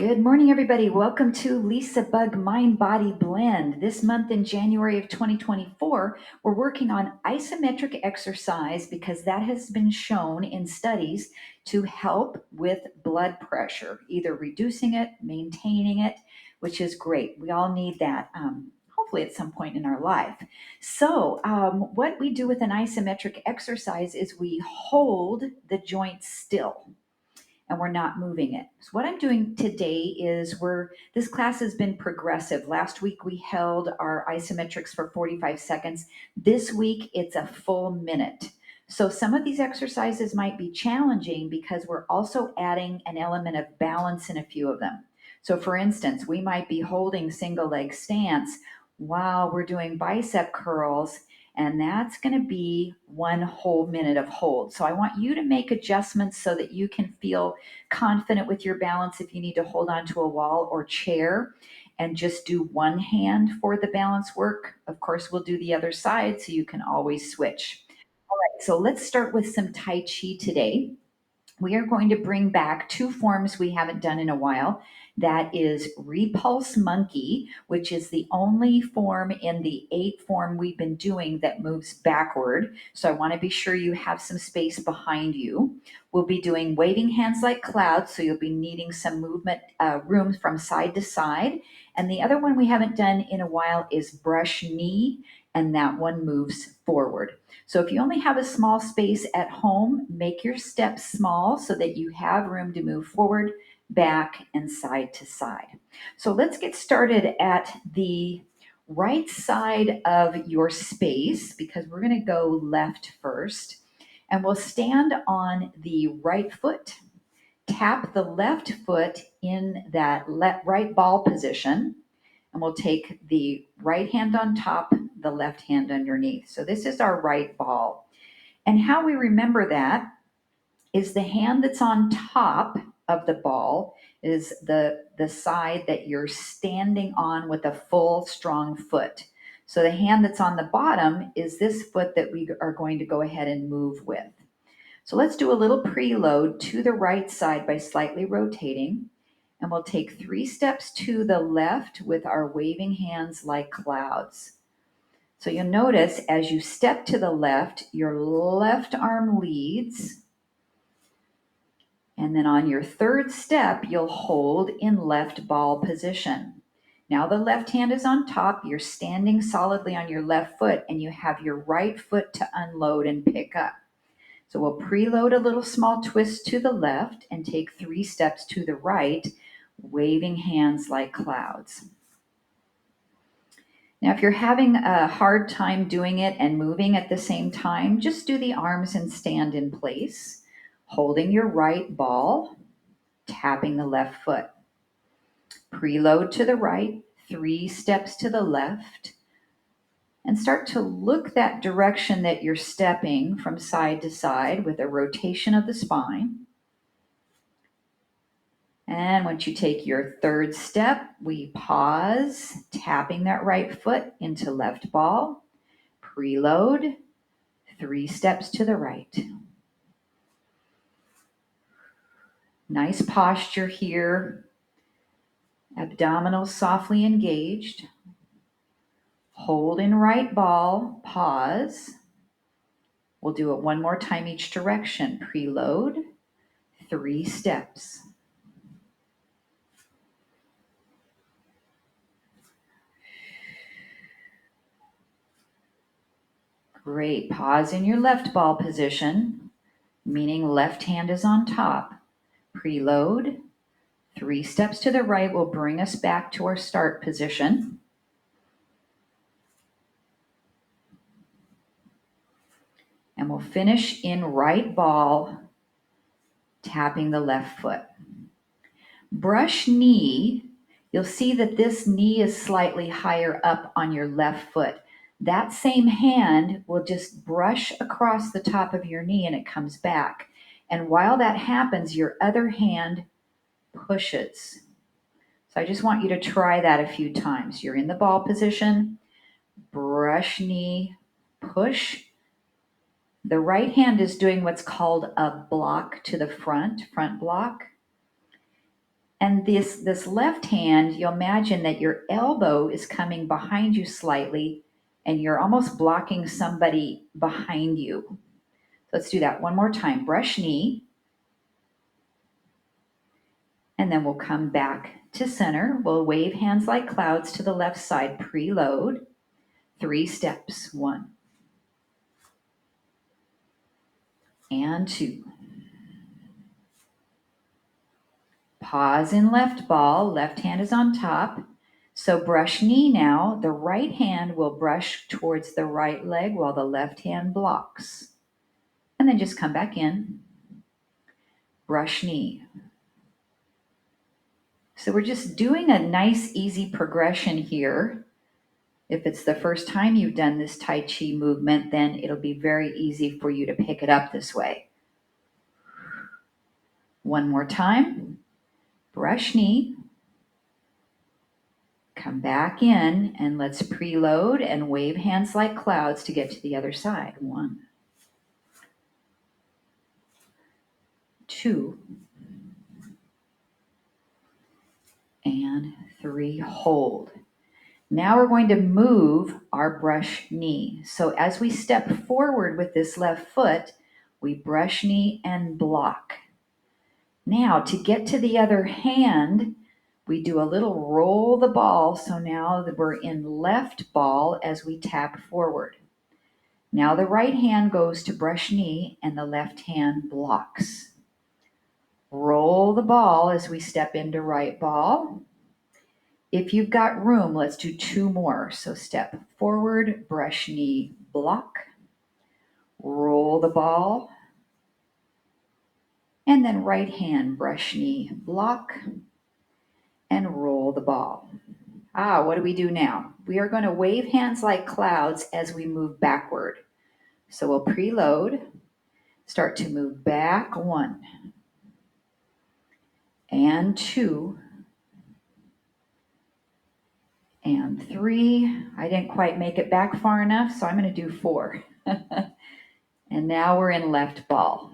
Good morning, everybody. Welcome to LisaBug Mind Body Blend. This month in January of 2024, we're working on isometric exercise because that has been shown in studies to help with blood pressure, either reducing it, maintaining it, which is great. We all need that. Hopefully at some point in our life. So what we do with an isometric exercise is we hold the joint still and we're not moving it. So what I'm doing today is this class has been progressive. Last week we held our isometrics for 45 seconds. This week it's a full minute. So some of these exercises might be challenging because we're also adding an element of balance in a few of them. So for instance, we might be holding single leg stance while we're doing bicep curls, and that's going to be 1 whole minute of hold. So I want you to make adjustments so that you can feel confident with your balance if you need to hold on to a wall or chair and just do one hand for the balance work. Of course, we'll do the other side so you can always switch. All right, so let's start with some Tai Chi today. We are going to bring back 2 forms we haven't done in a while. That is repulse monkey, which is the only form in the 8 form we've been doing that moves backward. So I want to be sure you have some space behind you. We'll be doing waving hands like clouds, so you'll be needing some movement room from side to side. And the other one we haven't done in a while is brush knee, and that one moves forward. So if you only have a small space at home, make your steps small so that you have room to move forward, back, and side to side. So let's get started at the right side of your space because we're going to go left first. And we'll stand on the right foot, tap the left foot in that right ball position, and we'll take the right hand on top, the left hand underneath. So this is our right ball. And how we remember that is the hand that's on top of the ball is the side that you're standing on with a full, strong foot. So the hand that's on the bottom is this foot that we are going to go ahead and move with. So let's do a little preload to the right side by slightly rotating. And we'll take 3 steps to the left with our waving hands like clouds. So you'll notice as you step to the left, your left arm leads. And then on your 3rd step, you'll hold in left ball position. Now the left hand is on top. You're standing solidly on your left foot, and you have your right foot to unload and pick up. So we'll preload a little small twist to the left and take 3 steps to the right, waving hands like clouds. Now, if you're having a hard time doing it and moving at the same time, just do the arms and stand in place, holding your right ball, tapping the left foot. Preload to the right, 3 steps to the left, and start to look that direction that you're stepping from side to side with a rotation of the spine. And once you take your 3rd step, we pause, tapping that right foot into left ball, preload, 3 steps to the right. Nice posture here. Abdominals softly engaged. Hold in right ball, pause. We'll do it 1 more time each direction. Preload, 3 steps. Great. Pause in your left ball position, meaning left hand is on top. Preload. 3 steps to the right will bring us back to our start position. And we'll finish in right ball, tapping the left foot. Brush knee. You'll see that this knee is slightly higher up on your left foot. That same hand will just brush across the top of your knee and it comes back. And while that happens, your other hand pushes. So I just want you to try that a few times. You're in the ball position, brush knee, push. The right hand is doing what's called a block to the front block. And this left hand, you'll imagine that your elbow is coming behind you slightly and you're almost blocking somebody behind you. Let's do that one more time. Brush knee. And then we'll come back to center. We'll wave hands like clouds to the left side, preload. 3 steps. 1 and 2. Pause in left ball. Left hand is on top. So brush knee now. The right hand will brush towards the right leg while the left hand blocks. And then just come back in. Brush knee. So we're just doing a nice, easy progression here. If it's the first time you've done this Tai Chi movement, then it'll be very easy for you to pick it up this way. One more time. Brush knee. Come back in and let's preload and wave hands like clouds to get to the other side. 1, 2, and 3. Hold. Now we're going to move our brush knee. So as we step forward with this left foot, we brush knee and block. Now to get to the other hand, we do a little roll the ball. So now that we're in left ball as we tap forward. Now the right hand goes to brush knee and the left hand blocks. Roll the ball as we step into right ball. If you've got room, let's do 2 more. So step forward, brush knee, block. Roll the ball. And then right hand, brush knee, block. And roll the ball. What do we do now? We are going to wave hands like clouds as we move backward. So we'll preload, start to move back. 1 and 2 and 3. I didn't quite make it back far enough, so I'm going to do 4. And now we're in left ball.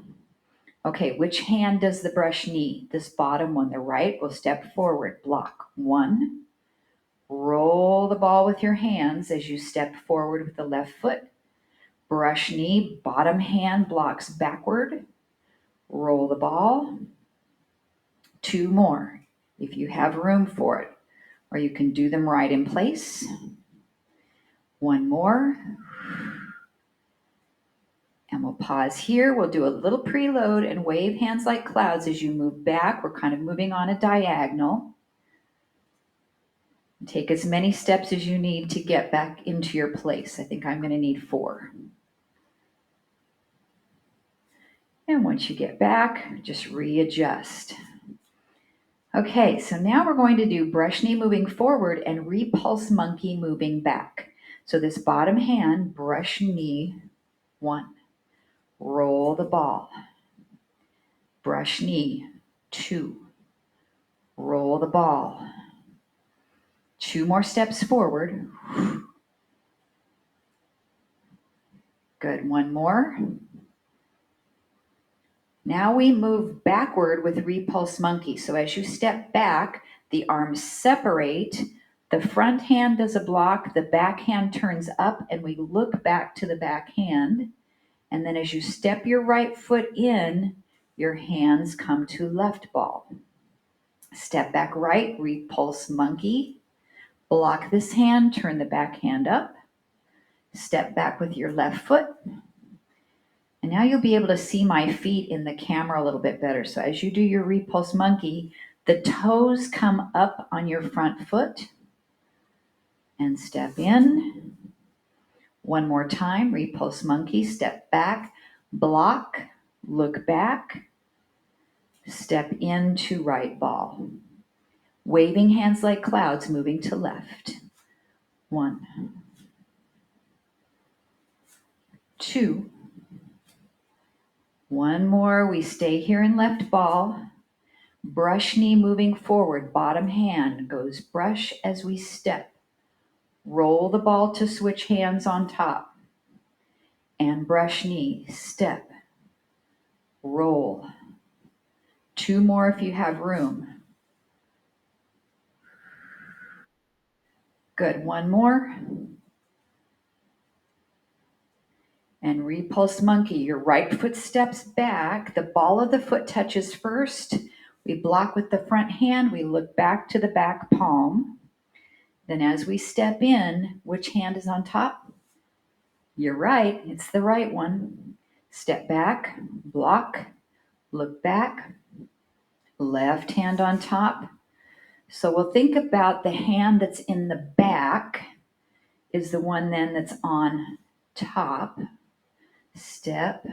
Okay, which hand does the brush need? This bottom one, the right. We'll step forward, block. 1. Roll the ball with your hands as you step forward with the left foot. Brush knee, bottom hand blocks backward. Roll the ball. 2 more if you have room for it, or you can do them right in place. 1 more. And we'll pause here. We'll do a little preload and wave hands like clouds as you move back. We're kind of moving on a diagonal. Take as many steps as you need to get back into your place. I think I'm going to need 4. And once you get back, just readjust. Okay, so now we're going to do brush knee moving forward and repulse monkey moving back. So this bottom hand, brush knee, 1. Roll the ball. Brush knee, 2. Roll the ball. 2 more steps forward. Good, 1 more. Now we move backward with repulse monkey. So as you step back, the arms separate. The front hand does a block, the back hand turns up, and we look back to the back hand. And then as you step your right foot in, your hands come to left ball. Step back right, repulse monkey. Block this hand, turn the back hand up. Step back with your left foot. And now you'll be able to see my feet in the camera a little bit better. So as you do your repulse monkey, the toes come up on your front foot. And step in. 1 more time, repulse monkey, step back, block, look back, step into right ball. Waving hands like clouds, moving to left. 1, 2. 1 more, we stay here in left ball. Brush knee moving forward, bottom hand goes brush as we step. Roll the ball to switch hands on top. And brush knee, step, roll. 2 more if you have room. Good, one more. And repulse monkey, your right foot steps back, the ball of the foot touches first. We block with the front hand, we look back to the back palm. Then as we step in, which hand is on top? You're right, it's the right one. Step back, block, look back, left hand on top. So we'll think about the hand that's in the back is the one then that's on top. Step.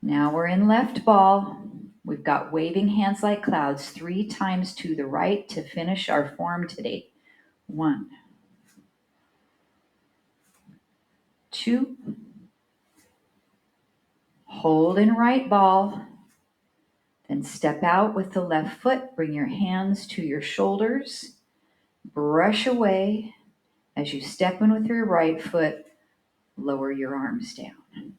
Now we're in left ball. We've got waving hands like clouds 3 times to the right to finish our form today. 1, 2, hold in right ball, then step out with the left foot, bring your hands to your shoulders, brush away. As you step in with your right foot, lower your arms down.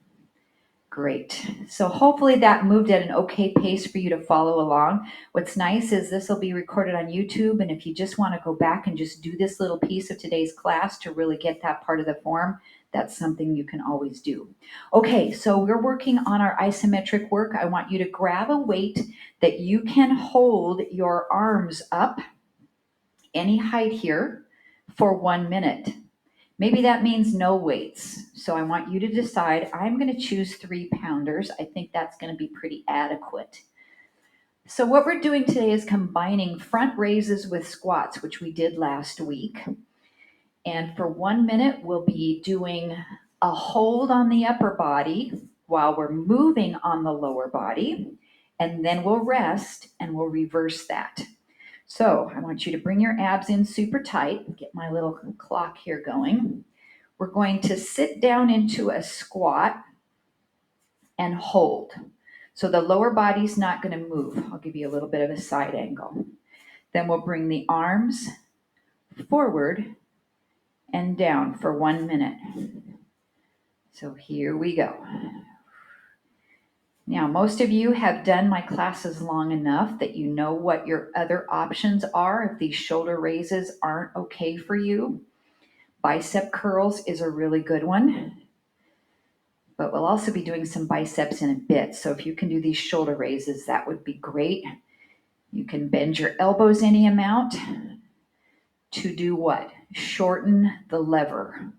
Great. So hopefully that moved at an okay pace for you to follow along. What's nice is this will be recorded on YouTube, and if you just want to go back and just do this little piece of today's class to really get that part of the form, that's something you can always do. Okay, so we're working on our isometric work. I want you to grab a weight that you can hold your arms up any height here for 1 minute. Maybe that means no weights. So I want you to decide, I'm going to choose 3-pounders. I think that's going to be pretty adequate. So what we're doing today is combining front raises with squats, which we did last week. And for 1 minute, we'll be doing a hold on the upper body while we're moving on the lower body. And then we'll rest and we'll reverse that. So I want you to bring your abs in super tight. Get my little clock here going. We're going to sit down into a squat and hold. So the lower body's not going to move. I'll give you a little bit of a side angle. Then we'll bring the arms forward and down for 1 minute. So here we go. Now, most of you have done my classes long enough that you know what your other options are if these shoulder raises aren't okay for you. Bicep curls is a really good one, but we'll also be doing some biceps in a bit. So if you can do these shoulder raises, that would be great. You can bend your elbows any amount to do what? Shorten the lever,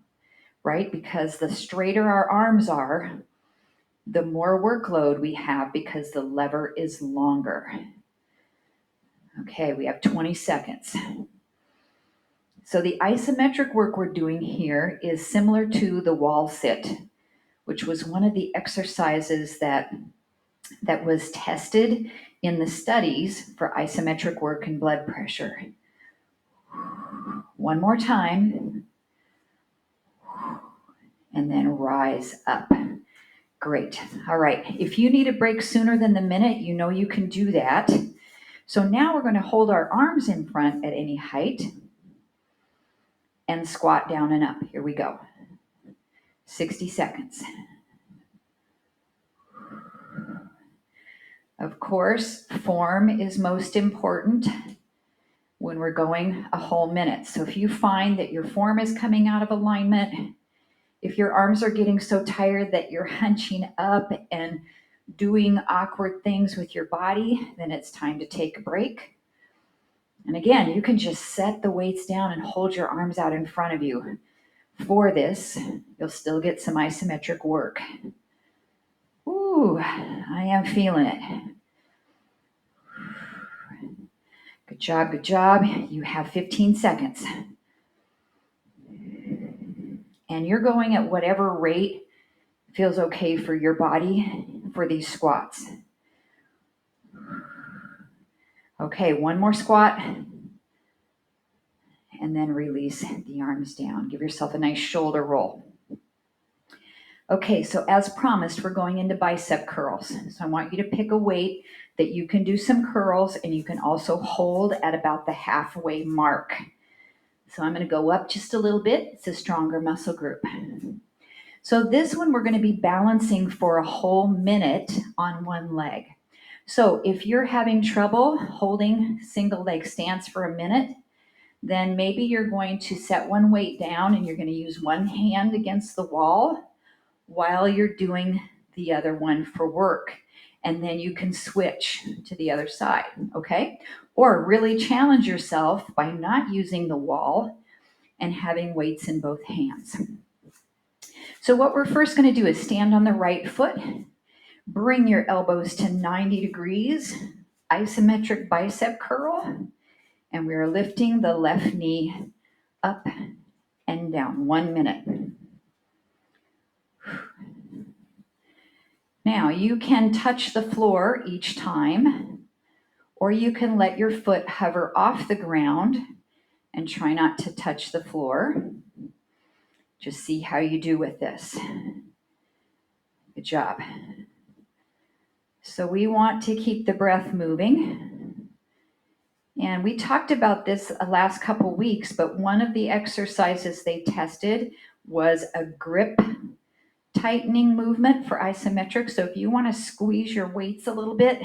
right? Because the straighter our arms are, the more workload we have because the lever is longer. Okay, we have 20 seconds. So the isometric work we're doing here is similar to the wall sit, which was one of the exercises that was tested in the studies for isometric work and blood pressure. One more time, and then rise up. Great. All right. If you need a break sooner than the minute, you know you can do that. So now we're going to hold our arms in front at any height and squat down and up. Here we go. 60 seconds. Of course, form is most important when we're going a whole minute. So if you find that your form is coming out of alignment, if your arms are getting so tired that you're hunching up and doing awkward things with your body, then it's time to take a break. And again, you can just set the weights down and hold your arms out in front of you. For this, you'll still get some isometric work. Ooh, I am feeling it. Good job, good job. You have 15 seconds. And you're going at whatever rate feels okay for your body for these squats. Okay, one more squat. And then release the arms down. Give yourself a nice shoulder roll. Okay, so as promised, we're going into bicep curls. So I want you to pick a weight that you can do some curls and you can also hold at about the halfway mark. So I'm going to go up just a little bit. It's a stronger muscle group. So this one we're going to be balancing for a whole minute on one leg. So if you're having trouble holding single leg stance for a minute, then maybe you're going to set one weight down and you're going to use one hand against the wall while you're doing the other one for work. And then you can switch to the other side, okay? Or really challenge yourself by not using the wall and having weights in both hands. So what we're first going to do is stand on the right foot, bring your elbows to 90 degrees, isometric bicep curl, and we are lifting the left knee up and down. 1 minute. Now you can touch the floor each time, or you can let your foot hover off the ground and try not to touch the floor. Just see how you do with this. Good job. So we want to keep the breath moving. And we talked about this the last couple weeks, but one of the exercises they tested was a grip tightening movement for isometric. So if you want to squeeze your weights a little bit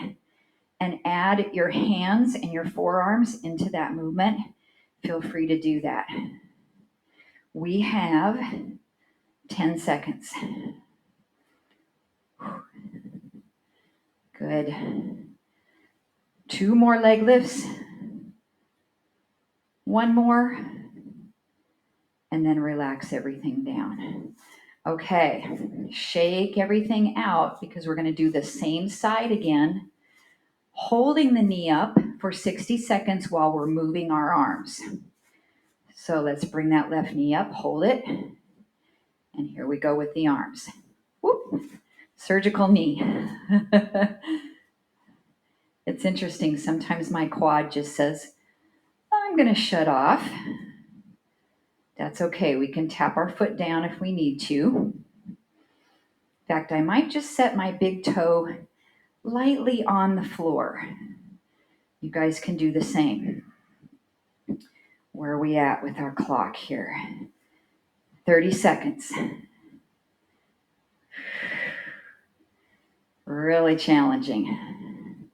and add your hands and your forearms into that movement, feel free to do that. We have 10 seconds. Good. 2 more leg lifts. 1 more. And then relax everything down. Okay, shake everything out because we're going to do the same side again, holding the knee up for 60 seconds while we're moving our arms. So let's bring that left knee up, hold it, and here we go with the arms. Whoop. Surgical knee. It's interesting, sometimes my quad just says, I'm going to shut off. That's okay, we can tap our foot down if we need to. In fact, I might just set my big toe lightly on the floor. You guys can do the same. Where are we at with our clock here? 30 seconds. Really challenging.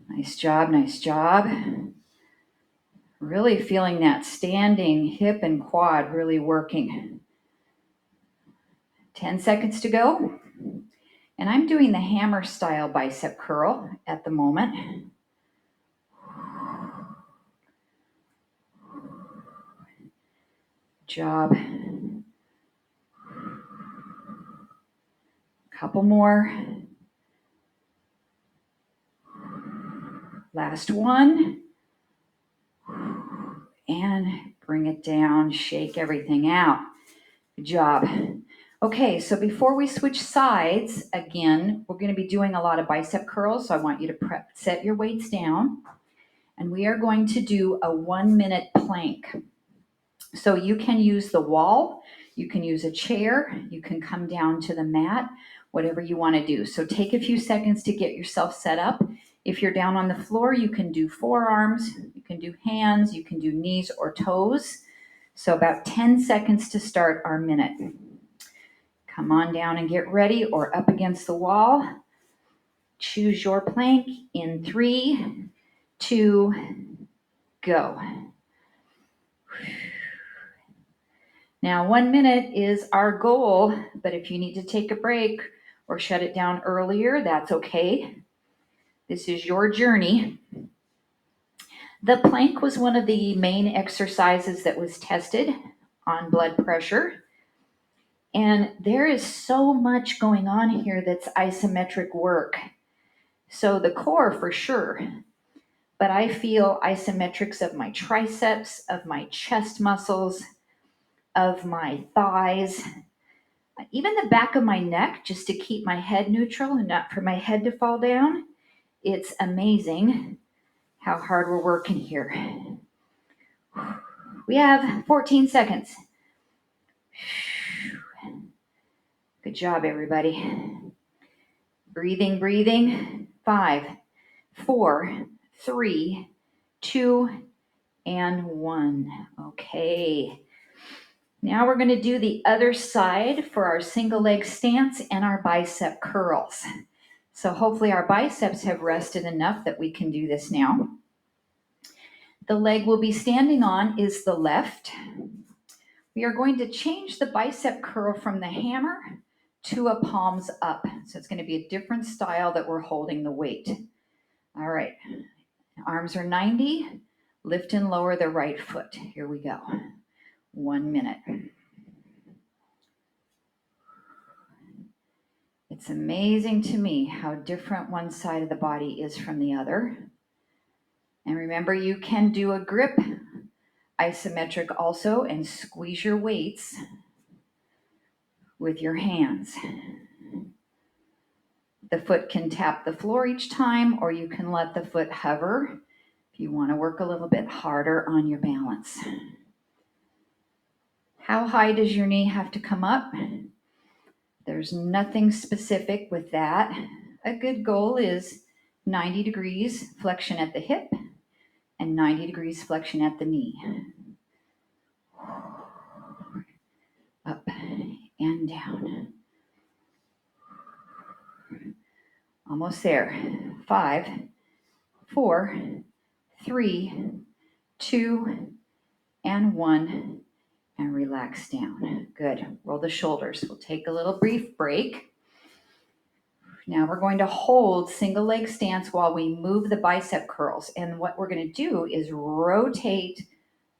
Nice job, nice job. Really feeling that standing hip and quad really working. 10 seconds to go. And I'm doing the hammer style bicep curl at the moment. Job. Couple more. Last one. And bring it down, shake everything out. Good job. Okay, so before we switch sides, again, we're going to be doing a lot of bicep curls, so I want you to set your weights down. And we are going to do a 1-minute plank. So you can use the wall, you can use a chair, you can come down to the mat, whatever you want to do. So take a few seconds to get yourself set up. If you're down on the floor, you can do forearms, you can do hands, you can do knees or toes. So about 10 seconds to start our minute. Come on down and get ready, or up against the wall. Choose your plank in 3, 2, go. Now, 1 minute is our goal, but if you need to take a break or shut it down earlier, that's okay. This is your journey. The plank was one of the main exercises that was tested on blood pressure. And there is so much going on here that's isometric work. So the core for sure, but I feel isometrics of my triceps, of my chest muscles, of my thighs, even the back of my neck, just to keep my head neutral and not for my head to fall down. It's amazing how hard we're working here. We have 14 seconds. Good job, everybody. Breathing, breathing. 5, 4, 3, 2, and 1. Okay. Now we're going to do the other side for our single leg stance and our bicep curls. So hopefully our biceps have rested enough that we can do this now. the leg we'll be standing on is the left. We are going to change the bicep curl from the hammer to a palms up. So it's going to be a different style that we're holding the weight. All right, arms are 90. Lift and lower the right foot. Here we go. 1 minute. It's amazing to me how different one side of the body is from the other. And remember, you can do a grip isometric also and squeeze your weights with your hands. The foot can tap the floor each time, or you can let the foot hover if you want to work a little bit harder on your balance. How high does your knee have to come up? There's nothing specific with that. A good goal is 90 degrees flexion at the hip and 90 degrees flexion at the knee. Up and down. Almost there. 5, 4, 3, 2, and 1. And relax down. Good. Roll the shoulders. We'll take a little brief break. Now we're going to hold single leg stance while we move the bicep curls. And what we're going to do is rotate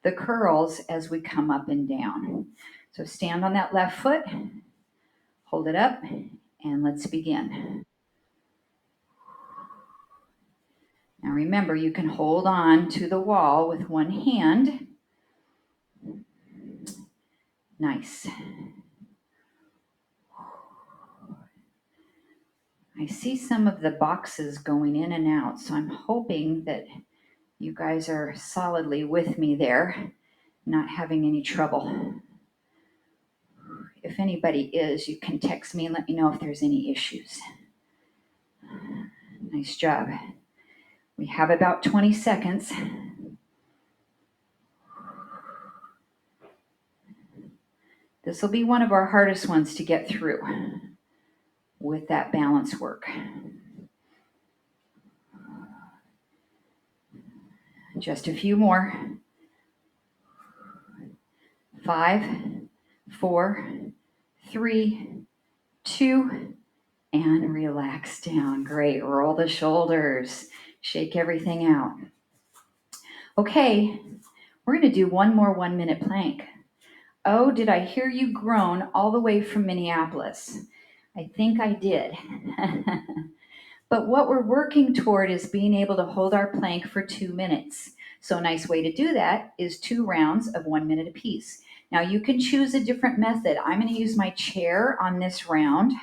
the curls as we come up and down. So stand on that left foot, hold it up, and let's begin. Now remember, you can hold on to the wall with one hand. Nice. I see some of the boxes going in and out, so I'm hoping that you guys are solidly with me there, not having any trouble. If anybody is, you can text me and let me know if there's any issues. Nice job. We have about 20 seconds. This will be one of our hardest ones to get through with that balance work. Just a few more. 5, 4, 3, 2, and relax down. Great. Roll the shoulders. Shake everything out. Okay, we're going to do one more 1 minute plank. Oh, did I hear you groan all the way from Minneapolis? I think I did. But what we're working toward is being able to hold our plank for 2 minutes. So a nice way to do that is 2 rounds of 1 minute apiece. Now you can choose a different method. I'm going to use my chair on this round.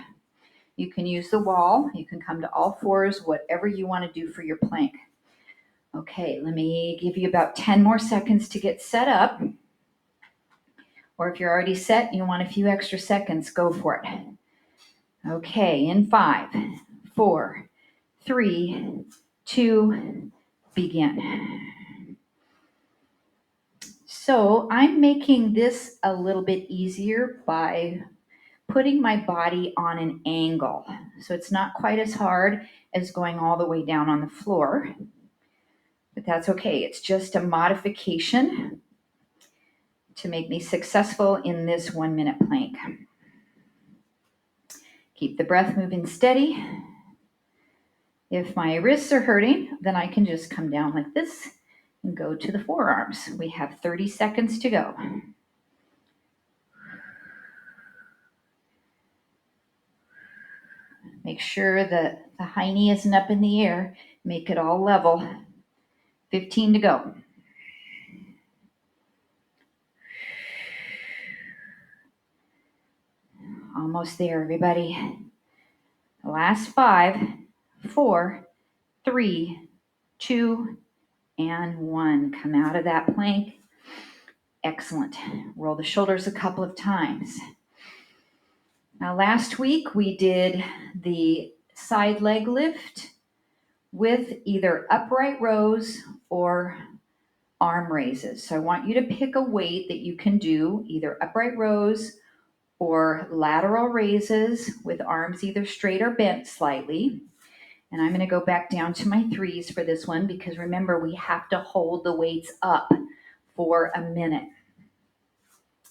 You can use the wall. You can come to all fours, whatever you want to do for your plank. Okay, let me give you about 10 more seconds to get set up. Or if you're already set and you want a few extra seconds, go for it. Okay, in 5, 4, 3, 2, begin. So I'm making this a little bit easier by putting my body on an angle. So it's not quite as hard as going all the way down on the floor, but that's okay. It's just a modification to make me successful in this 1 minute plank. Keep the breath moving steady. If my wrists are hurting, then I can just come down like this and go to the forearms. We have 30 seconds to go. Make sure that the high knee isn't up in the air. Make it all level. 15 to go. Almost there, everybody. The last 5, 4, 3, 2, and 1. Come out of that plank. Excellent. Roll the shoulders a couple of times. Now, last week we did the side leg lift with either upright rows or arm raises. So I want you to pick a weight that you can do, either upright rows or lateral raises with arms either straight or bent slightly. And I'm going to go back down to my 3s for this one because remember, we have to hold the weights up for a minute.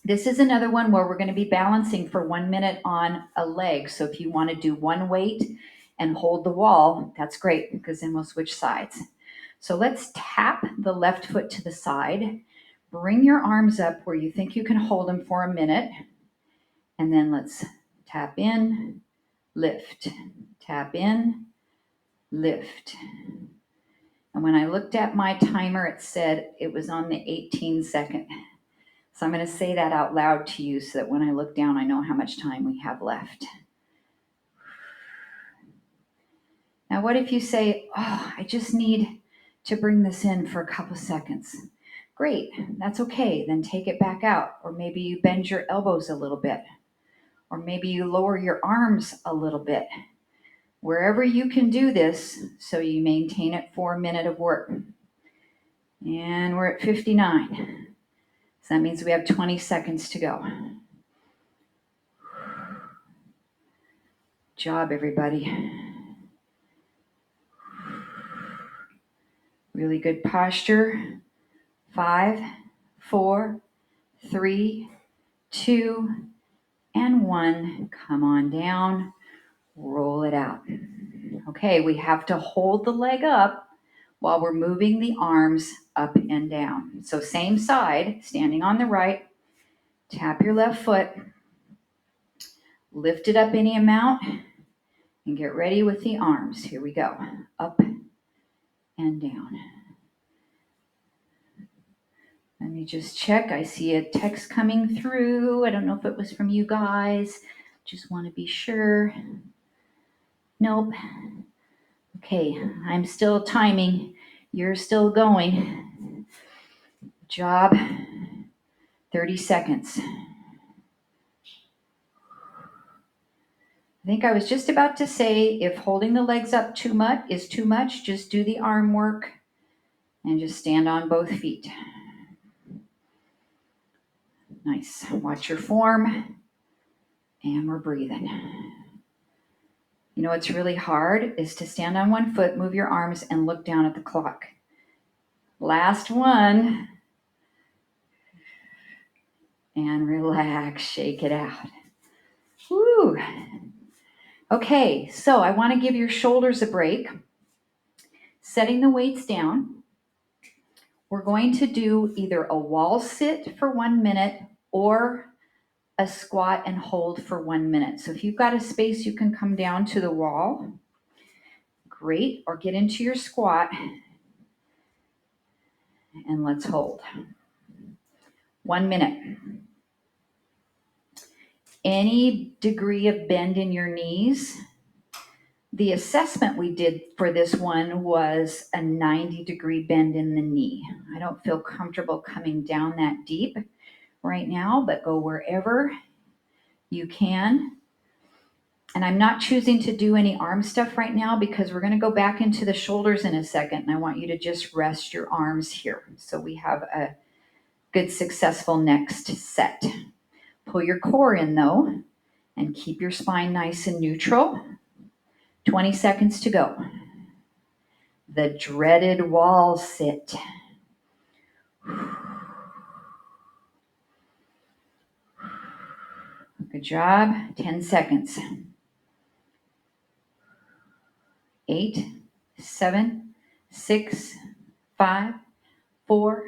This is another one where we're going to be balancing for 1 minute on a leg. So if you want to do one weight and hold the wall, that's great because then we'll switch sides. So let's tap the left foot to the side. Bring your arms up where you think you can hold them for a minute. And then let's tap in, lift, tap in, lift. And when I looked at my timer, it said it was on the 18-second. So I'm going to say that out loud to you so that when I look down, I know how much time we have left. Now, what if you say, oh, I just need to bring this in for a couple seconds? Great, that's okay. Then take it back out. Or maybe you bend your elbows a little bit. Or maybe you lower your arms a little bit. Wherever you can do this so you maintain it for a minute of work. And we're at 59. So that means we have 20 seconds to go. Good job, everybody. Really good posture. 5, 4, 3, 2, and 1. Come on down. Roll it out. Okay, we have to hold the leg up while we're moving the arms up and down. So same side, standing on the right, tap your left foot, lift it up any amount, and get ready with the arms. Here we go. Up and down. Let me just check. I see a text coming through. I don't know if it was from you guys. Just want to be sure. Nope. Okay, I'm still timing. You're still going. Job. 30 seconds. I think I was just about to say, if holding the legs up is too much, just do the arm work and just stand on both feet. Nice. Watch your form. And we're breathing. You know what's really hard is to stand on one foot, move your arms, and look down at the clock. Last one. And relax, shake it out. Woo. Okay, so I want to give your shoulders a break. Setting the weights down. We're going to do either a wall sit for 1 minute or a squat and hold for 1 minute. So if you've got a space, you can come down to the wall. Great. Or get into your squat. And let's hold. 1 minute. Any degree of bend in your knees. The assessment we did for this one was a 90-degree bend in the knee. I don't feel comfortable coming down that deep right now, but go wherever you can. And I'm not choosing to do any arm stuff right now because we're going to go back into the shoulders in a second, and I want you to just rest your arms here so we have a good, successful next set. Pull your core in, though, and keep your spine nice and neutral. 20 seconds to go. The dreaded wall sit. Good job. 10 seconds. 8, 7, 6, 5, 4,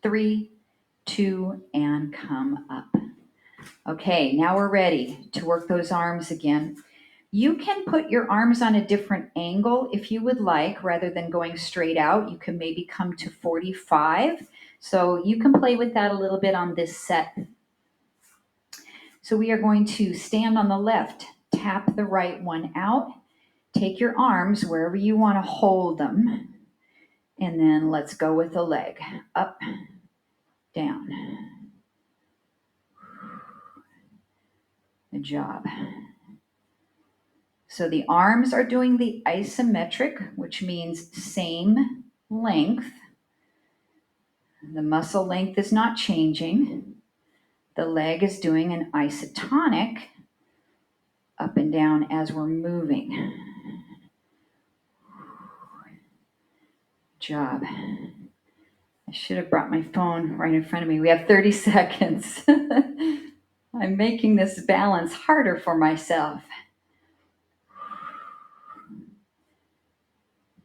3, 2, and come up. Okay, now we're ready to work those arms again. You can put your arms on a different angle if you would like, rather than going straight out. You can maybe come to 45. So you can play with that a little bit on this set. So we are going to stand on the left, tap the right one out, take your arms wherever you want to hold them, and then let's go with the leg. Up, down. Good job. So the arms are doing the isometric, which means same length. The muscle length is not changing. The leg is doing an isotonic up and down as we're moving. job. I should have brought my phone right in front of me. We have 30 seconds. I'm making this balance harder for myself.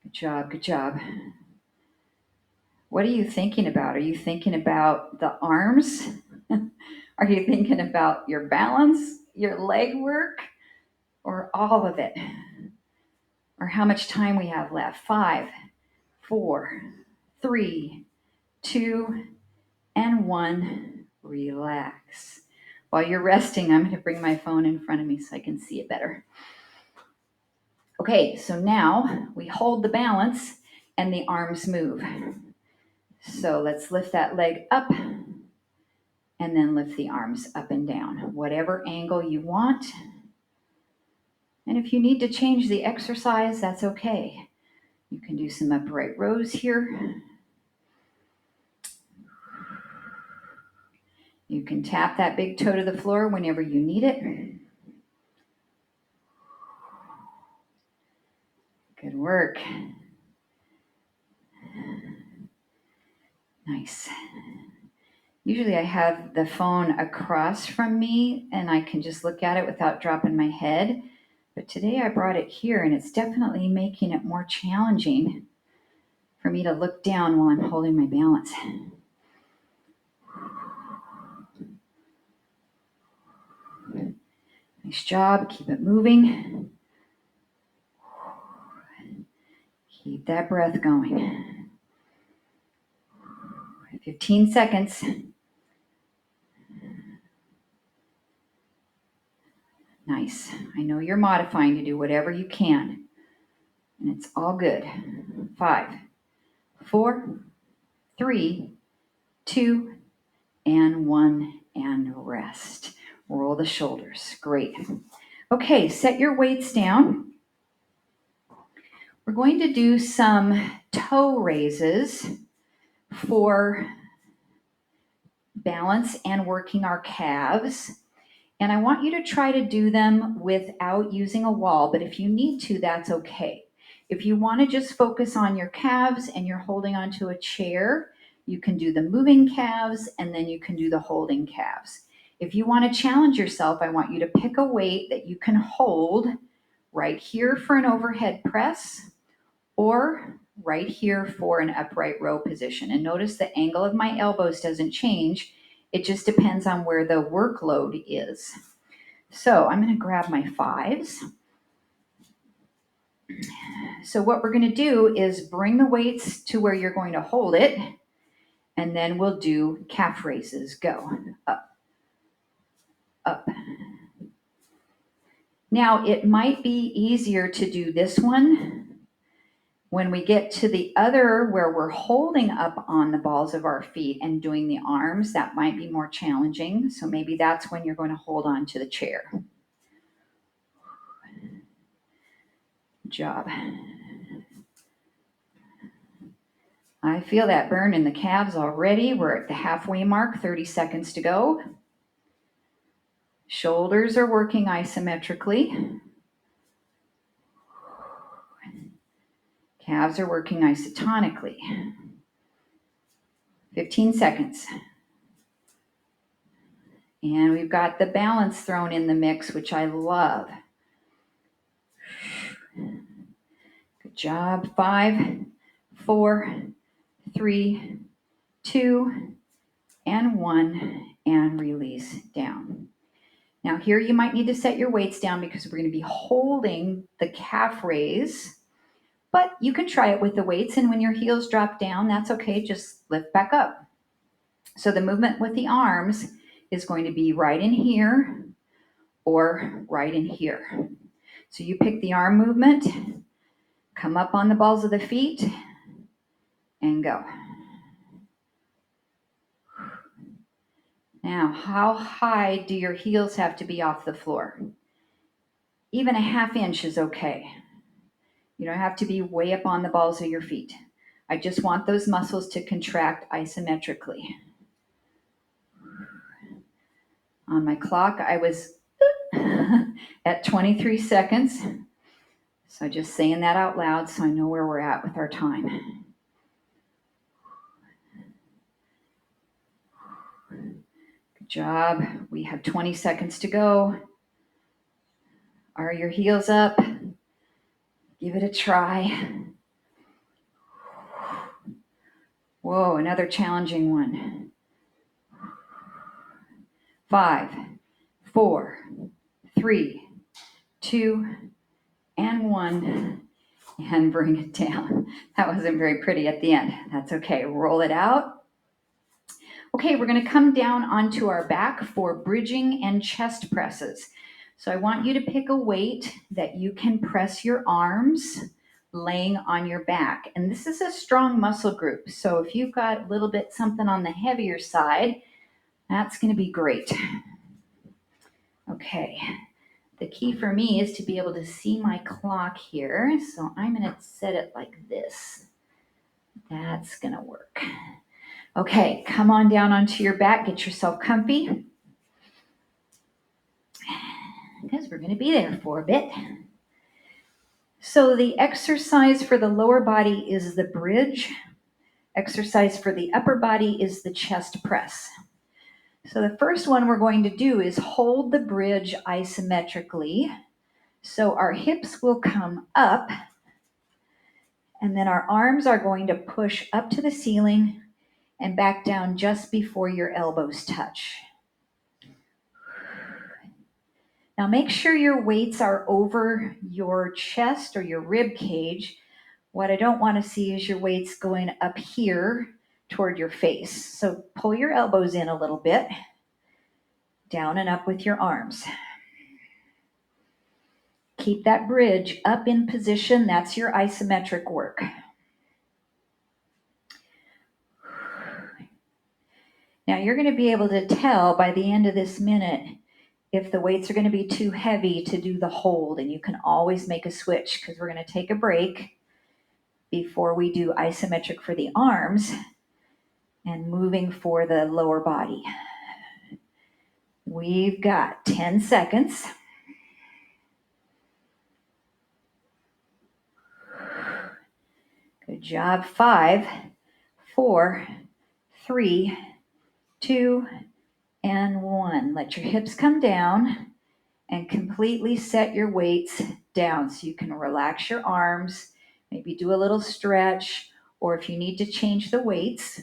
Good job, good job. What are you thinking about? Are you thinking about the arms? Are you thinking about your balance, your leg work, or all of it? Or how much time we have left? 5, 4, 3, 2, and 1. Relax. While you're resting, I'm going to bring my phone in front of me so I can see it better. Okay, so now we hold the balance and the arms move. So let's lift that leg up and then lift the arms up and down, whatever angle you want. And if you need to change the exercise, that's okay. You can do some upright rows here. You can tap that big toe to the floor whenever you need it. Good work. Nice. Usually I have the phone across from me and I can just look at it without dropping my head. But today I brought it here and it's definitely making it more challenging for me to look down while I'm holding my balance. Nice job. Keep it moving. Keep that breath going. 15 seconds. Nice. I know you're modifying to do whatever you can. And it's all good. 5, 4, 3, 2, and 1, and rest. Roll the shoulders. Great. Okay, set your weights down. We're going to do some toe raises for balance and working our calves. And I want you to try to do them without using a wall, but if you need to, that's okay. If you want to just focus on your calves and you're holding onto a chair, you can do the moving calves and then you can do the holding calves. If you want to challenge yourself, I want you to pick a weight that you can hold right here for an overhead press or right here for an upright row position. And notice the angle of my elbows doesn't change. It just depends on where the workload is. So I'm going to grab my 5s. So what we're going to do is bring the weights to where you're going to hold it, and then we'll do calf raises. Go. Up, up. Now, it might be easier to do this one when we get to the other where we're holding up on the balls of our feet and doing the arms. That might be more challenging. So maybe that's when you're going to hold on to the chair. Good job. I feel that burn in the calves already. We're at the halfway mark, 30 seconds to go. Shoulders are working isometrically. Calves are working isotonically. 15 seconds. And we've got the balance thrown in the mix, which I love. Good job. 5, 4, 3, 2, and 1, and release down. Now here you might need to set your weights down because we're going to be holding the calf raise, but you can try it with the weights, and when your heels drop down, that's okay, just lift back up. So the movement with the arms is going to be right in here or right in here. So you pick the arm movement, come up on the balls of the feet, and go. Now, how high do your heels have to be off the floor? Even a ½ inch is okay. You don't have to be way up on the balls of your feet. I just want those muscles to contract isometrically. On my clock, I was at 23 seconds. So just saying that out loud so I know where we're at with our time. job. We have 20 seconds to go. Are your heels up? Give it a try. Whoa, another challenging one. 5, 4, 3, 2, and 1. And bring it down. That wasn't very pretty at the end. That's okay. Roll it out. Okay, we're going to come down onto our back for bridging and chest presses. So I want you to pick a weight that you can press your arms laying on your back. And this is a strong muscle group. So if you've got a little bit something on the heavier side, that's going to be great. Okay. The key for me is to be able to see my clock here. So I'm going to set it like this. That's going to work. Okay, come on down onto your back. Get yourself comfy, because we're going to be there for a bit. So the exercise for the lower body is the bridge. Exercise for the upper body is the chest press. So the first one we're going to do is hold the bridge isometrically. So our hips will come up, and then our arms are going to push up to the ceiling and back down just before your elbows touch. Now make sure your weights are over your chest or your rib cage. What I don't want to see is your weights going up here toward your face. So pull your elbows in a little bit, down and up with your arms. Keep that bridge up in position. That's your isometric work. Now you're going to be able to tell by the end of this minute if the weights are going to be too heavy to do the hold, and you can always make a switch, because we're going to take a break before we do isometric for the arms and moving for the lower body. We've got 10 seconds. Good job. 5, 4, 3, 2, and 1. Let your hips come down and completely set your weights down so you can relax your arms, maybe do a little stretch, or if you need to change the weights.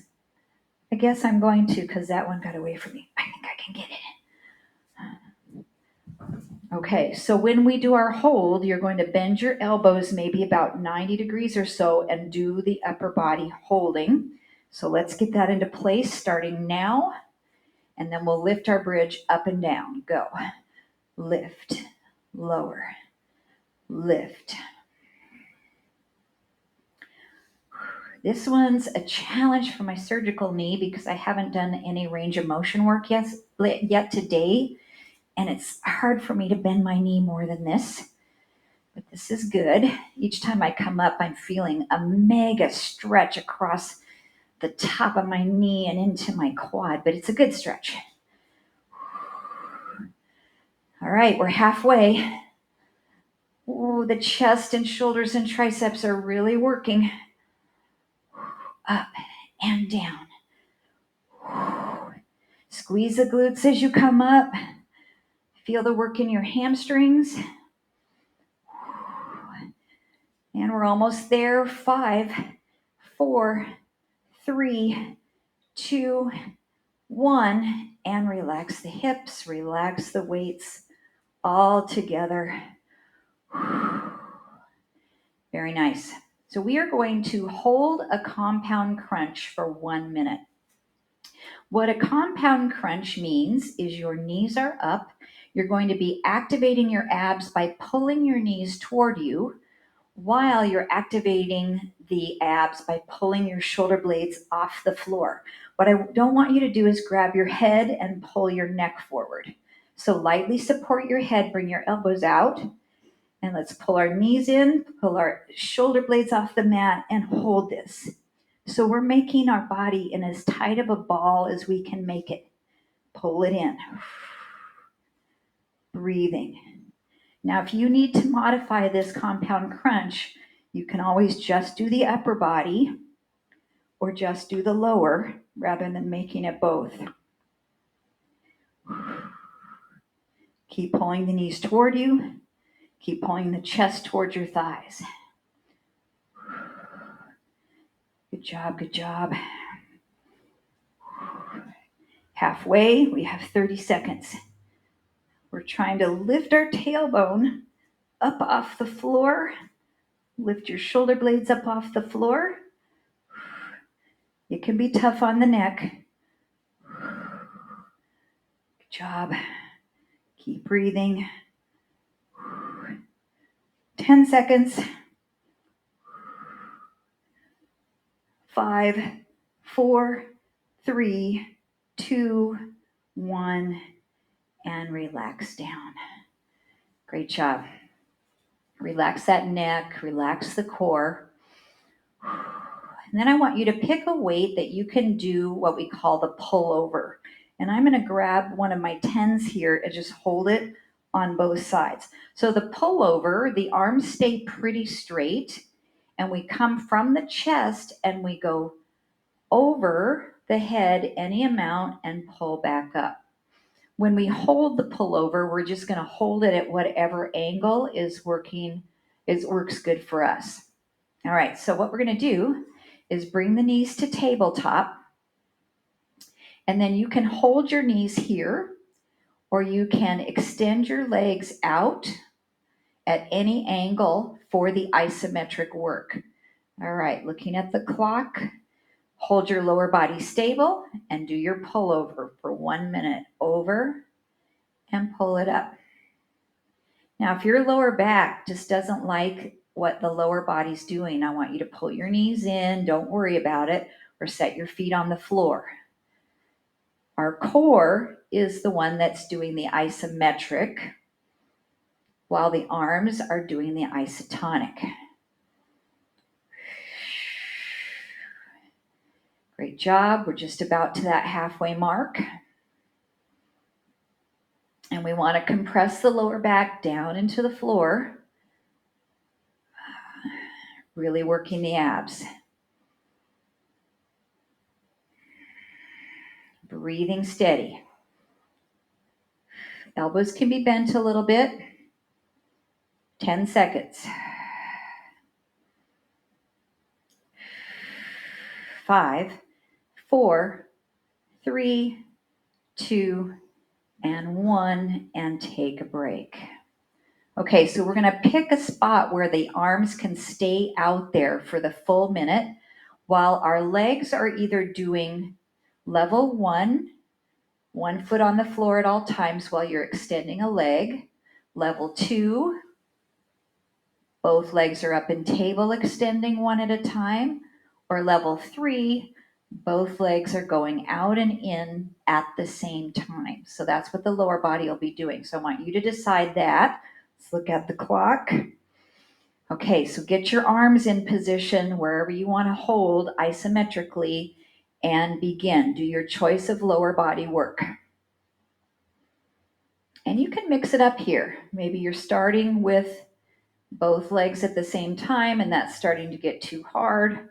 I guess I'm going to, because that one got away from me. I think I can get it. Okay, so when we do our hold, you're going to bend your elbows maybe about 90 degrees or so and do the upper body holding. So let's get that into place starting now, and then we'll lift our bridge up and down. Go. Lift, lower, lift. This one's a challenge for my surgical knee because I haven't done any range of motion work yet today. And it's hard for me to bend my knee more than this, but this is good. Each time I come up, I'm feeling a mega stretch across the top of my knee and into my quad, but it's a good stretch. All right, we're halfway. Ooh, the chest and shoulders and triceps are really working. Up and down. Squeeze the glutes as you come up. Feel the work in your hamstrings. And we're almost there. 5, 4, 3, 2, 1. And relax the hips, relax the weights all together. Very nice. So we are going to hold a compound crunch for 1 minute. What a compound crunch means is your knees are up. You're going to be activating your abs by pulling your knees toward you, while you're activating the abs by pulling your shoulder blades off the floor. What I don't want you to do is grab your head and pull your neck forward. So lightly support your head, bring your elbows out, and let's pull our knees in, pull our shoulder blades off the mat, and hold this. So we're making our body in as tight of a ball as we can make it. Pull it in. Breathing. Now, if you need to modify this compound crunch, you can always just do the upper body or just do the lower rather than making it both. Keep pulling the knees toward you. Keep pulling the chest towards your thighs. Good job, good job. Halfway, we have 30 seconds. We're trying to lift our tailbone up off the floor. Lift your shoulder blades up off the floor. It can be tough on the neck. Good job. Keep breathing. 10 seconds. 5, 4, 3, 2, 1, and relax down. Great job. Relax that neck, relax the core. And then I want you to pick a weight that you can do what we call the pullover. And I'm going to grab one of my 10s here and just hold it on both sides. So the pullover, the arms stay pretty straight, and we come from the chest and we go over the head any amount and pull back up. When we hold the pullover, we're just going to hold it at whatever angle works good for us. All right, so what we're going to do is bring the knees to tabletop, and then you can hold your knees here, or you can extend your legs out at any angle for the isometric work. All right, looking at the clock, hold your lower body stable and do your pullover for 1 minute. Over and pull it up. Now, if your lower back just doesn't like what the lower body's doing, I want you to pull your knees in, don't worry about it, or set your feet on the floor. Our core is the one that's doing the isometric, while the arms are doing the isotonic. Great job. We're just about to that halfway mark. And we want to compress the lower back down into the floor, really working the abs. Breathing steady. Elbows can be bent a little bit. 10 seconds. 5, 4, 3, 2, and 1, and take a break. Okay, so we're going to pick a spot where the arms can stay out there for the full minute while our legs are either doing level 1 foot on the floor at all times while you're extending a leg. Level 2, both legs are up in table extending one at a time. Or level 3, both legs are going out and in at the same time. So that's what the lower body will be doing. So I want you to decide that. Let's look at the clock. Okay, so get your arms in position wherever you want to hold isometrically and begin. Do your choice of lower body work. And you can mix it up here. Maybe you're starting with both legs at the same time and that's starting to get too hard.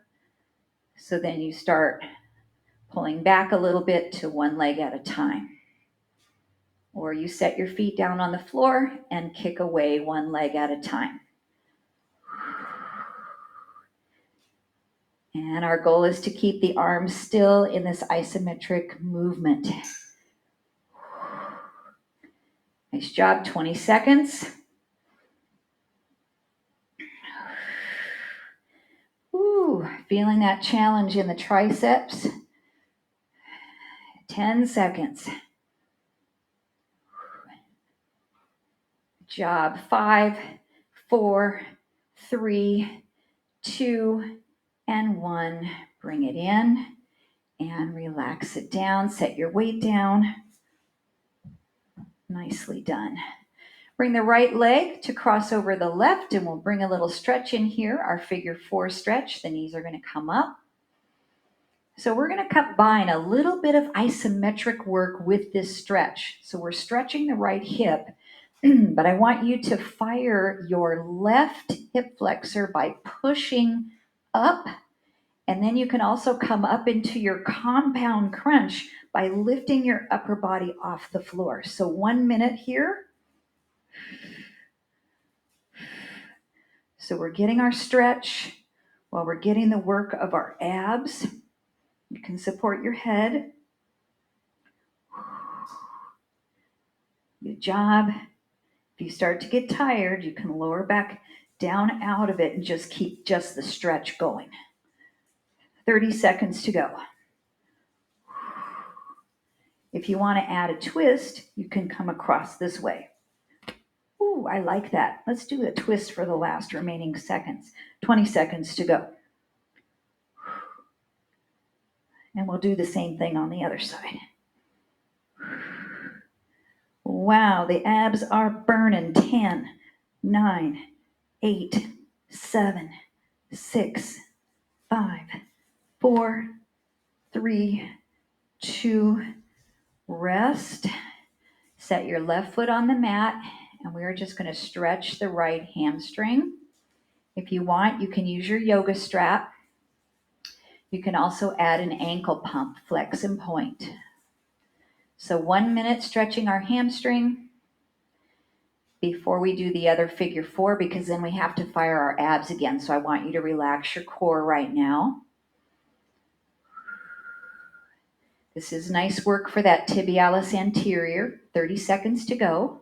So then you start pulling back a little bit to one leg at a time. Or you set your feet down on the floor and kick away one leg at a time. And our goal is to keep the arms still in this isometric movement. Nice job, 20 seconds. Ooh, feeling that challenge in the triceps. 10 seconds. Good job, 5, 4, 3, 2, and 1. Bring it in and relax it down. Set your weight down. Nicely done. Bring the right leg to cross over the left, and we'll bring a little stretch in here, our figure 4 stretch. The knees are going to come up. So we're going to combine a little bit of isometric work with this stretch. So we're stretching the right hip, but I want you to fire your left hip flexor by pushing up. And then you can also come up into your compound crunch by lifting your upper body off the floor. So 1 minute here. So we're getting our stretch while we're getting the work of our abs. You can support your head. Good job. If you start to get tired, you can lower back down out of it and just keep just the stretch going. 30 seconds to go. If you want to add a twist, you can come across this way. Ooh, I like that. Let's do a twist for the last remaining seconds. 20 seconds to go. And we'll do the same thing on the other side. Wow, the abs are burning. 10, 9, 8, 7, 6, 5, 4, 3, 2, rest. Set your left foot on the mat, and we're just going to stretch the right hamstring. If you want, you can use your yoga strap. You can also add an ankle pump, flex and point. So 1 minute stretching our hamstring before we do the other figure 4, because then we have to fire our abs again. So I want you to relax your core right now. This is nice work for that tibialis anterior. 30 seconds to go.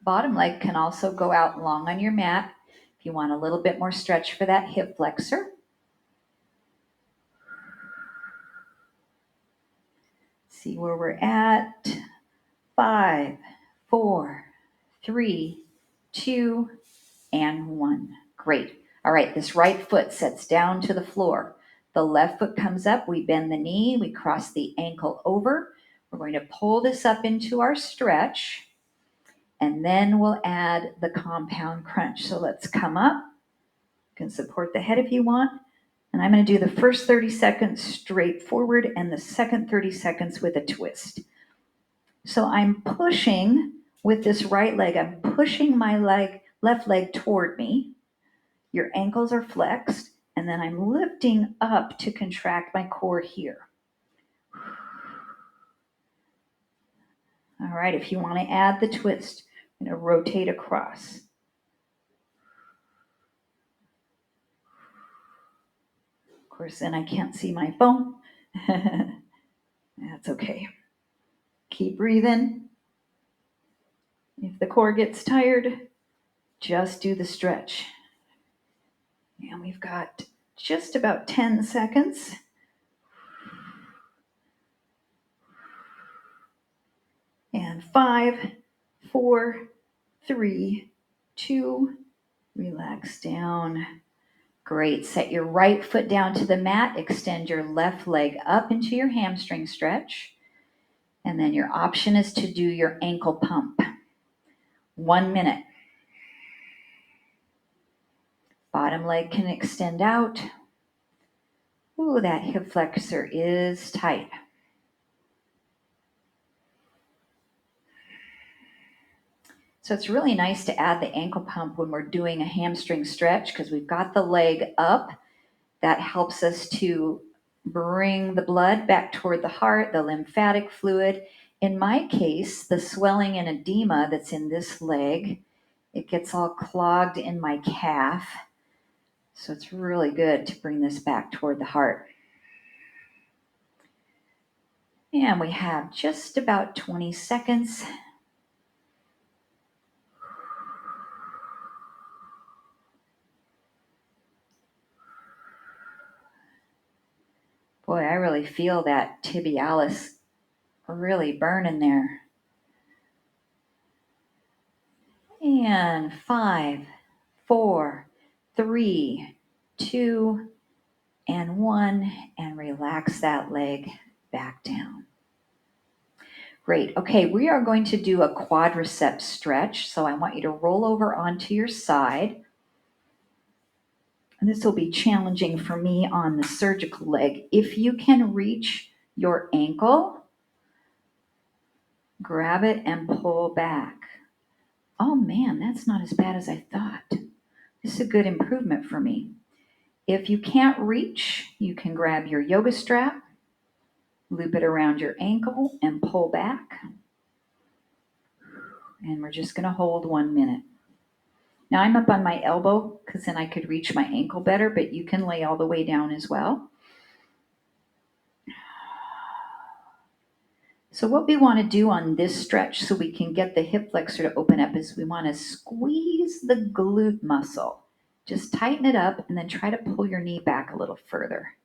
Bottom leg can also go out long on your mat if you want a little bit more stretch for that hip flexor. See where we're at. 5, 4, 3, 2, and 1. Great. All right, this right foot sets down to the floor. The left foot comes up. We bend the knee. We cross the ankle over. We're going to pull this up into our stretch, and then we'll add the compound crunch. So let's come up. You can support the head if you want. And I'm going to do the first 30 seconds straight forward and the second 30 seconds with a twist. So I'm pushing with this right leg. I'm pushing my left leg toward me. Your ankles are flexed. And then I'm lifting up to contract my core here. All right, if you want to add the twist, I'm going to rotate across. Of course, then I can't see my phone. That's okay. Keep breathing. If the core gets tired, just do the stretch. And we've got just about 10 seconds. And 5, 4, 3, 2, relax down. Great. Set your right foot down to the mat. Extend your left leg up into your hamstring stretch. And then your option is to do your ankle pump. 1 minute. Bottom leg can extend out. Ooh, that hip flexor is tight. So it's really nice to add the ankle pump when we're doing a hamstring stretch because we've got the leg up. That helps us to bring the blood back toward the heart, the lymphatic fluid. In my case, the swelling and edema that's in this leg, it gets all clogged in my calf. So it's really good to bring this back toward the heart. And we have just about 20 seconds. Boy, I really feel that tibialis really burning there. And 5, 4, 3, 2, and 1, and relax that leg back down. Great. Okay, we are going to do a quadricep stretch. So I want you to roll over onto your side. And this will be challenging for me on the surgical leg. If you can reach your ankle, grab it and pull back. Oh man, that's not as bad as I thought. This is a good improvement for me. If you can't reach, you can grab your yoga strap, loop it around your ankle, and pull back. And we're just going to hold 1 minute. Now I'm up on my elbow because then I could reach my ankle better, but you can lay all the way down as well. So what we want to do on this stretch so we can get the hip flexor to open up is we want to squeeze the glute muscle. Just tighten it up and then try to pull your knee back a little further.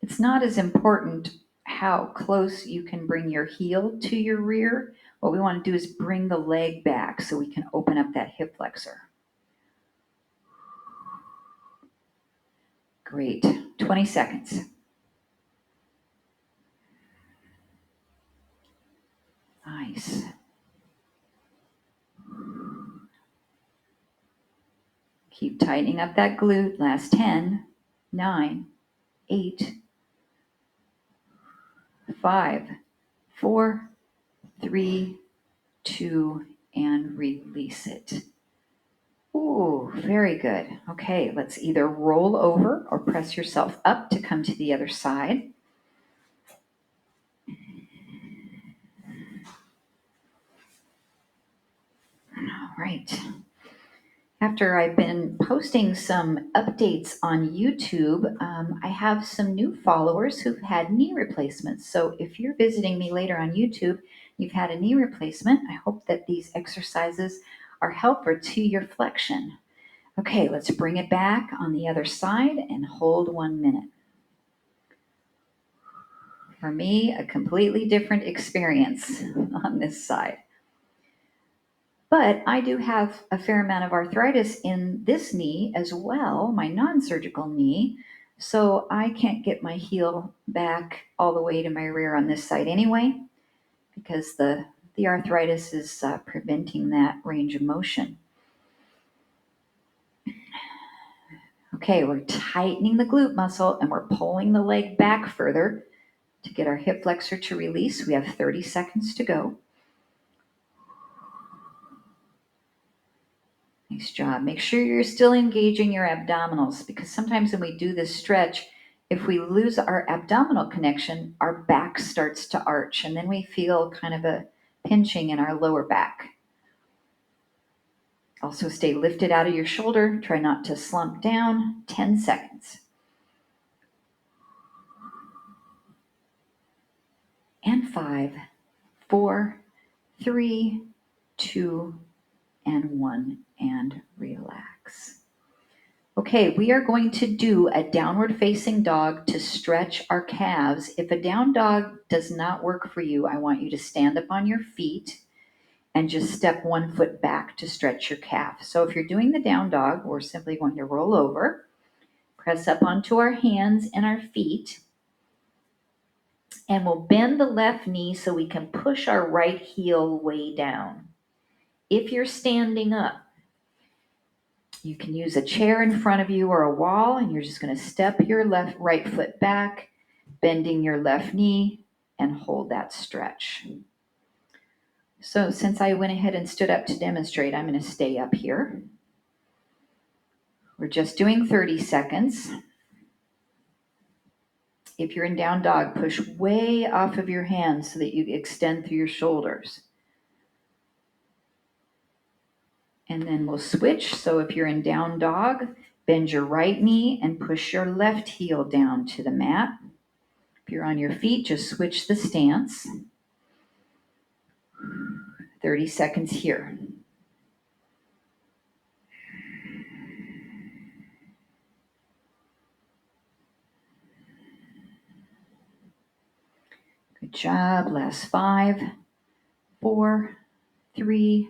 It's not as important how close you can bring your heel to your rear. What we want to do is bring the leg back so we can open up that hip flexor. Great. 20 seconds. Nice. Keep tightening up that glute. Last 10, 9, 8, 5, 4, 3, 2, and release it. Ooh, very good. Okay, let's either roll over or press yourself up to come to the other side. All right. After I've been posting some updates on YouTube, I have some new followers who've had knee replacements. So if you're visiting me later on YouTube, you've had a knee replacement, I hope that these exercises are helpful to your flexion. Okay, let's bring it back on the other side and hold 1 minute. For me, a completely different experience on this side. But I do have a fair amount of arthritis in this knee as well, my non-surgical knee. So I can't get my heel back all the way to my rear on this side anyway, because the arthritis is preventing that range of motion. Okay, we're tightening the glute muscle and we're pulling the leg back further to get our hip flexor to release. We have 30 seconds to go. Nice job. Make sure you're still engaging your abdominals, because sometimes when we do this stretch, if we lose our abdominal connection, our back starts to arch and then we feel kind of a pinching in our lower back. Also stay lifted out of your shoulder. Try not to slump down. 10 seconds. And 5, 4, 3, 2, and 1, and relax. Okay, we are going to do a downward facing dog to stretch our calves. If a down dog does not work for you, I want you to stand up on your feet and just step 1 foot back to stretch your calf. So if you're doing the down dog, we're simply going to roll over, press up onto our hands and our feet, and we'll bend the left knee so we can push our right heel way down. If you're standing up, you can use a chair in front of you or a wall, and you're just going to step your right foot back, bending your left knee, and hold that stretch. So since I went ahead and stood up to demonstrate, I'm going to stay up here. We're just doing 30 seconds. If you're in down dog, push way off of your hands so that you extend through your shoulders. And then we'll switch. So if you're in down dog, bend your right knee and push your left heel down to the mat. If you're on your feet, just switch the stance. 30 seconds here. Good job. Last 5, 4, 3,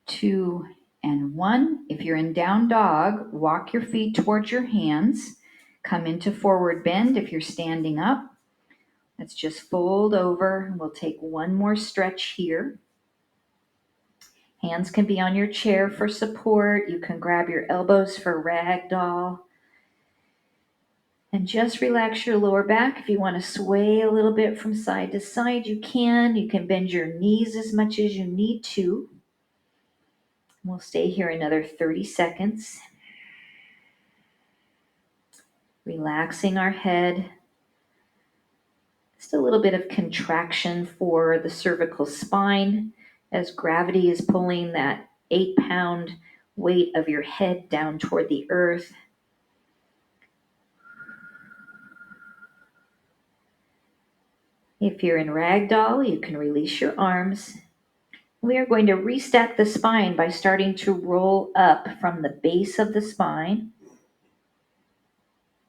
2, and 1. If you're in down dog, walk your feet towards your hands. Come into forward bend if you're standing up. Let's just fold over. We'll take 1 more stretch here. Hands can be on your chair for support. You can grab your elbows for ragdoll. And just relax your lower back. If you want to sway a little bit from side to side, you can. You can bend your knees as much as you need to. We'll stay here another 30 seconds. Relaxing our head. Just a little bit of contraction for the cervical spine as gravity is pulling that 8-pound weight of your head down toward the earth. If you're in ragdoll, you can release your arms. We are going to restack the spine by starting to roll up from the base of the spine.